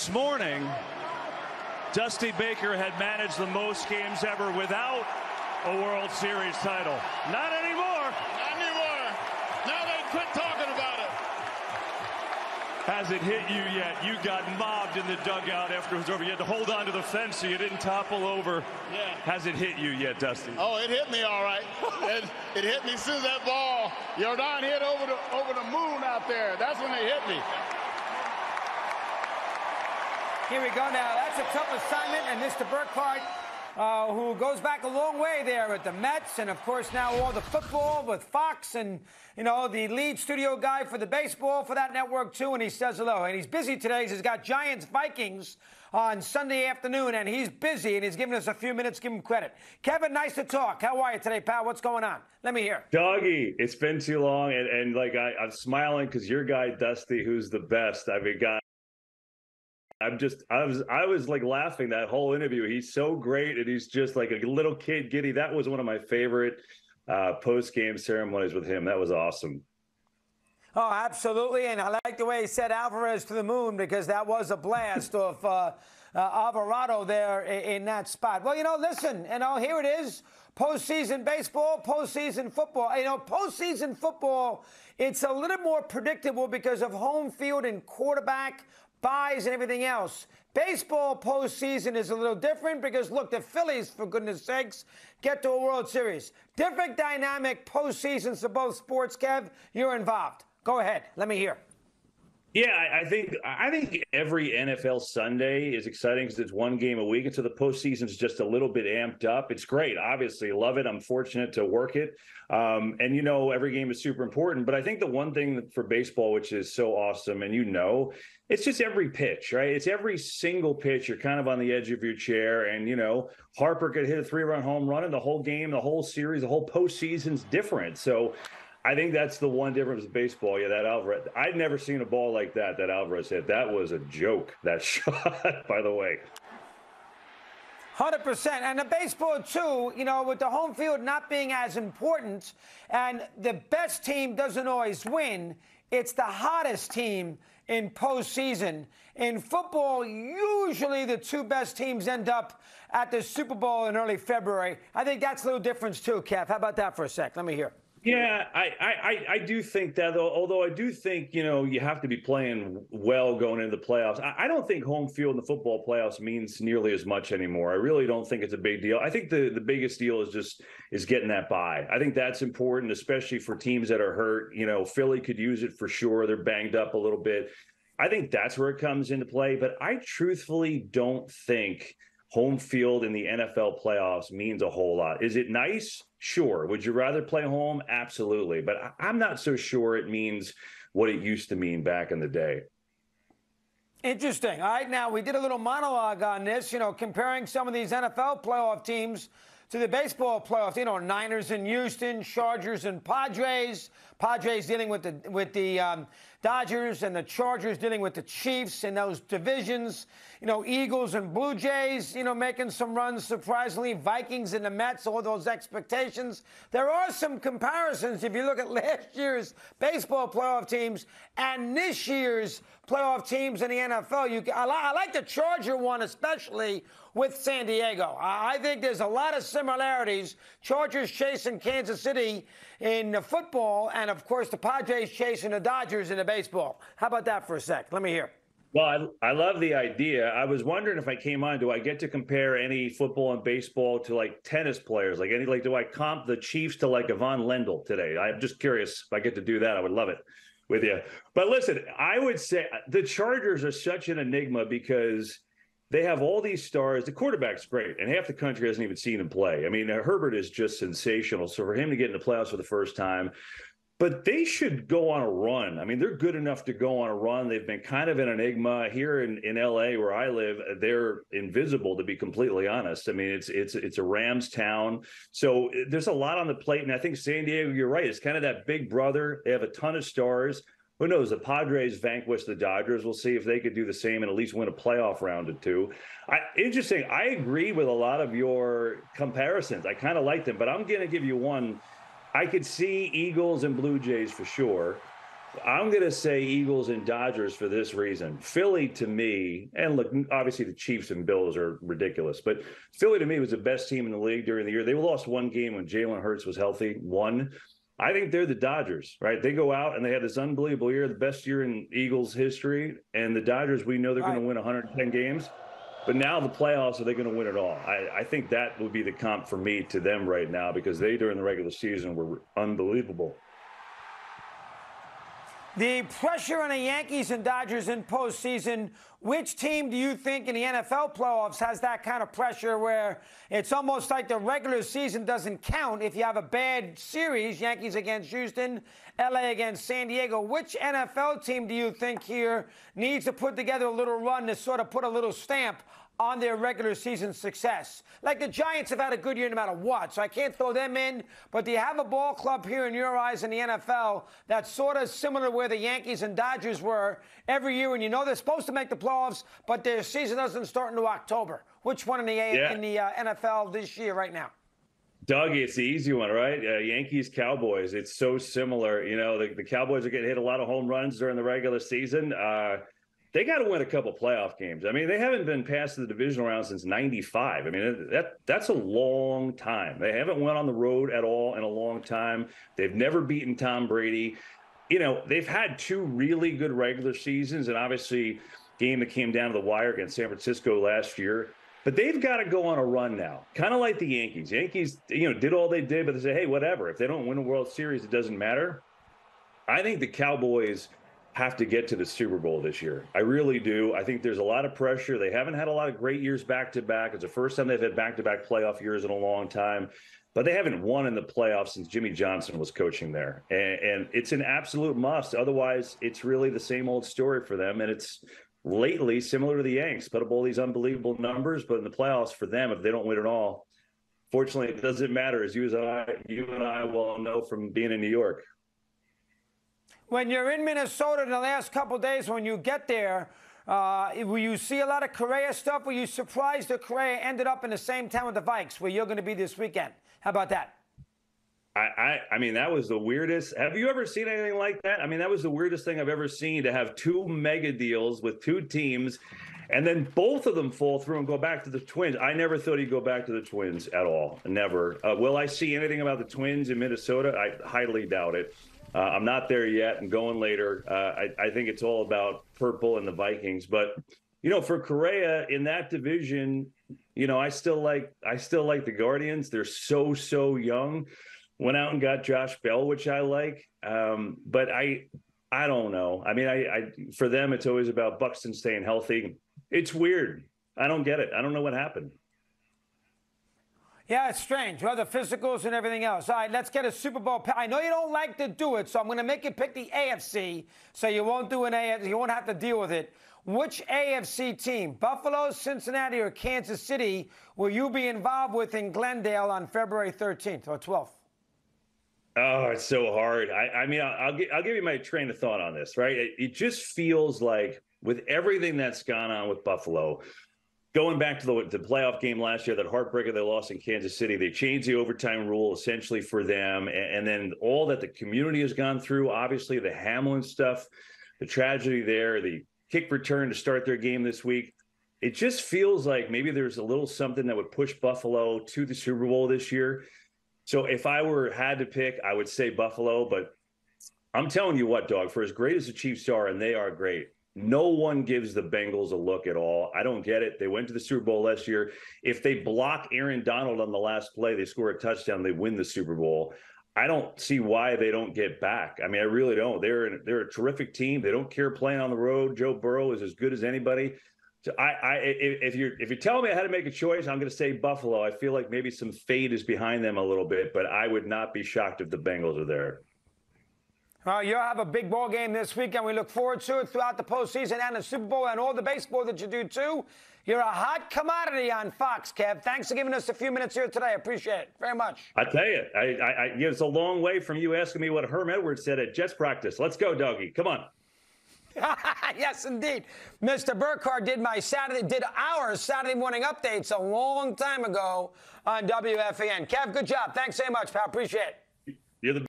This morning, Dusty Baker had managed the most games ever without a World Series title. Not anymore. Not anymore. Now they quit talking about it. Has it hit you yet? You got mobbed in the dugout after it was over. You had to hold on to the fence so you didn't topple over. Yeah. Has it hit you yet, Dusty? Oh, it hit me all right. it hit me as soon as that ball, Jordan hit over the moon out there. That's when they hit me. Here we go now. That's a tough assignment, and Mr. Burkhardt, who goes back a long way there at the Mets, and of course now all the football with Fox, and you know the lead studio guy for the baseball for that network too. And he says hello, and he's busy today. He's got Giants Vikings on Sunday afternoon, and he's busy, and he's giving us a few minutes. Give him credit. Kevin, nice to talk. How are you today, pal? What's going on? Let me hear. Doggy, it's been too long, and like I'm smiling because your guy Dusty, who's the best. I mean, God. I was like laughing that whole interview. He's so great, and he's just like a little kid giddy. That was one of my favorite post-game ceremonies with him. That was awesome. Oh, absolutely, and I like the way he said Alvarez to the moon, because that was a blast of Alvarado there in that spot. Well, you know, listen, you know, here it is, postseason baseball, postseason football. You know, postseason football, it's a little more predictable because of home field and quarterback buys and everything else. Baseball postseason is a little different because, look, the Phillies, for goodness sakes, get to a World Series. Different dynamic postseasons for both sports, Kev. You're involved. Go ahead. Let me hear. Yeah, I think every NFL Sunday is exciting because it's one game a week, and so the postseason is just a little bit amped up. It's great, obviously, love it. I'm fortunate to work it, and you know every game is super important. But I think the one thing for baseball, which is so awesome, and you know, it's just every pitch, right? It's every single pitch. You're kind of on the edge of your chair, and you know Harper could hit a 3-run home run, and the whole game, the whole series, the whole postseason's different. So I think that's the one difference with baseball. Yeah, that Alvarez. I'd never seen a ball like that Alvarez hit. That was a joke, that shot, by the way. 100%. And the baseball, too, you know, with the home field not being as important, and the best team doesn't always win, it's the hottest team in postseason. In football, usually the two best teams end up at the Super Bowl in early February. I think that's a little difference, too, Kev. How about that for a sec? Let me hear. Yeah, I do think that, although I do think, you know, you have to be playing well going into the playoffs. I don't think home field in the football playoffs means nearly as much anymore. I really don't think it's a big deal. I think the biggest deal is getting that bye. I think that's important, especially for teams that are hurt. You know, Philly could use it for sure. They're banged up a little bit. I think that's where it comes into play. But I truthfully don't think home field in the NFL playoffs means a whole lot. Is it nice? Sure. Would you rather play home? Absolutely. But I'm not so sure it means what it used to mean back in the day. Interesting. All right, now we did a little monologue on this, you know, comparing some of these NFL playoff teams to the baseball playoffs. You know, Niners in Houston, Chargers and Padres. Padres dealing with the Dodgers, and the Chargers dealing with the Chiefs in those divisions. You know, Eagles and Blue Jays, you know, making some runs, surprisingly. Vikings and the Mets, all those expectations. There are some comparisons if you look at last year's baseball playoff teams and this year's playoff teams in the NFL. I like the Charger one especially with San Diego. I think there's a lot of similarities. Chargers chasing Kansas City in the football, and of course the Padres chasing the Dodgers in the baseball. How about that for a sec? Let me hear. Well, I love the idea. I was wondering if I came on, do I get to compare any football and baseball to like tennis players? Do I comp the Chiefs to like Yvonne Lendl today? I'm just curious if I get to do that. I would love it with you. But listen, I would say the Chargers are such an enigma because they have all these stars. The quarterback's great, and half the country hasn't even seen him play. I mean, Herbert is just sensational. So for him to get in the playoffs for the first time, but they should go on a run. I mean, they're good enough to go on a run. They've been kind of an enigma here in L.A. where I live. They're invisible, to be completely honest. I mean, it's a Rams town. So there's a lot on the plate. And I think San Diego, you're right. It's kind of that big brother. They have a ton of stars. Who knows? The Padres vanquished the Dodgers. We'll see if they could do the same and at least win a playoff round or two. Interesting. I agree with a lot of your comparisons. I kind of like them, but I'm going to give you one. I could see Eagles and Blue Jays for sure. I'm going to say Eagles and Dodgers for this reason. Philly, to me, and look, obviously the Chiefs and Bills are ridiculous, but Philly, to me, was the best team in the league during the year. They lost one game when Jalen Hurts was healthy, one. I think they're the Dodgers, right? They go out and they have this unbelievable year, the best year in Eagles history. And the Dodgers, we know they're going to win 110 games. But now the playoffs, are they going to win it all? I think that would be the comp for me to them right now, because they, during the regular season, were unbelievable. The pressure on the Yankees and Dodgers in postseason, which team do you think in the NFL playoffs has that kind of pressure where it's almost like the regular season doesn't count if you have a bad series, Yankees against Houston, LA against San Diego? Which NFL team do you think here needs to put together a little run to sort of put a little stamp on their regular season success? Like the Giants have had a good year no matter what, so I can't throw them in. But do you have a ball club here in your eyes in the NFL that's sort of similar to where the Yankees and Dodgers were every year, and you know they're supposed to make the playoffs, but their season doesn't start until October? Which one in the NFL this year right now? Doug, it's the easy one, right? Yankees, Cowboys. It's so similar. You know, the Cowboys are getting hit a lot of home runs during the regular season. They got to win a couple playoff games. I mean, they haven't been past the divisional round since '95. I mean, that's a long time. They haven't won on the road at all in a long time. They've never beaten Tom Brady. You know, they've had two really good regular seasons, and obviously game that came down to the wire against San Francisco last year. But they've got to go on a run now, kind of like the Yankees. Yankees, you know, did all they did, but they say, hey, whatever. If they don't win a World Series, it doesn't matter. I think the Cowboys have to get to the Super Bowl this year. I really do. I think there's a lot of pressure. They haven't had a lot of great years back-to-back. It's the first time they've had back-to-back playoff years in a long time. But they haven't won in the playoffs since Jimmy Johnson was coaching there. And it's an absolute must. Otherwise, it's really the same old story for them. And it's lately similar to the Yanks. Put up all these unbelievable numbers, but in the playoffs for them, if they don't win it all, fortunately, it doesn't matter, as you and I well know from being in New York. When you're in Minnesota in the last couple of days, when you get there, will you see a lot of Correa stuff? Were you surprised that Correa ended up in the same town with the Vikes where you're going to be this weekend? How about that? I mean, that was the weirdest. Have you ever seen anything like that? I mean, that was the weirdest thing I've ever seen, to have two mega deals with two teams, and then both of them fall through and go back to the Twins. I never thought he'd go back to the Twins at all. Never. Will I see anything about the Twins in Minnesota? I highly doubt it. I'm not there yet. I'm going later. I think it's all about purple and the Vikings. But, you know, for Correa in that division, you know, I still like the Guardians. They're so young. Went out and got Josh Bell, which I like. But I don't know. I mean, for them, it's always about Buxton staying healthy. It's weird. I don't get it. I don't know what happened. Yeah, it's strange. Well, the physicals and everything else. All right, let's get a Super Bowl. I know you don't like to do it, so I'm going to make you pick the AFC, so you won't do an AFC. You won't have to deal with it. Which AFC team, Buffalo, Cincinnati, or Kansas City, will you be involved with in Glendale on February 13th or 12th? Oh, it's so hard. I mean, I'll give you my train of thought on this, right? It just feels like with everything that's gone on with Buffalo, going back to the playoff game last year, that heartbreaker they lost in Kansas City, they changed the overtime rule essentially for them. And then all that the community has gone through, obviously the Hamlin stuff, the tragedy there, the kick return to start their game this week. It just feels like maybe there's a little something that would push Buffalo to the Super Bowl this year. So if I had to pick, I would say Buffalo. But I'm telling you what, dog, for as great as the Chiefs are, and they are great, no one gives the Bengals a look at all. I don't get it. They went to the Super Bowl last year. If they block Aaron Donald on the last play, they score a touchdown, they win the Super Bowl. I don't see why they don't get back. I mean, I really don't. They're a terrific team. They don't care playing on the road. Joe Burrow is as good as anybody. So if you're telling me I had to make a choice, I'm going to say Buffalo. I feel like maybe some fate is behind them a little bit, but I would not be shocked if the Bengals are there. Well, you'll have a big ball game this weekend. We look forward to it throughout the postseason and the Super Bowl and all the baseball that you do, too. You're a hot commodity on Fox, Kev. Thanks for giving us a few minutes here today. I appreciate it very much. I tell you, it's a long way from you asking me what Herm Edwards said at Jets practice. Let's go, doggy. Come on. Yes, indeed. Mr. Burkhardt did our Saturday morning updates a long time ago on WFAN. Kev, good job. Thanks so much, pal. Appreciate it. You're the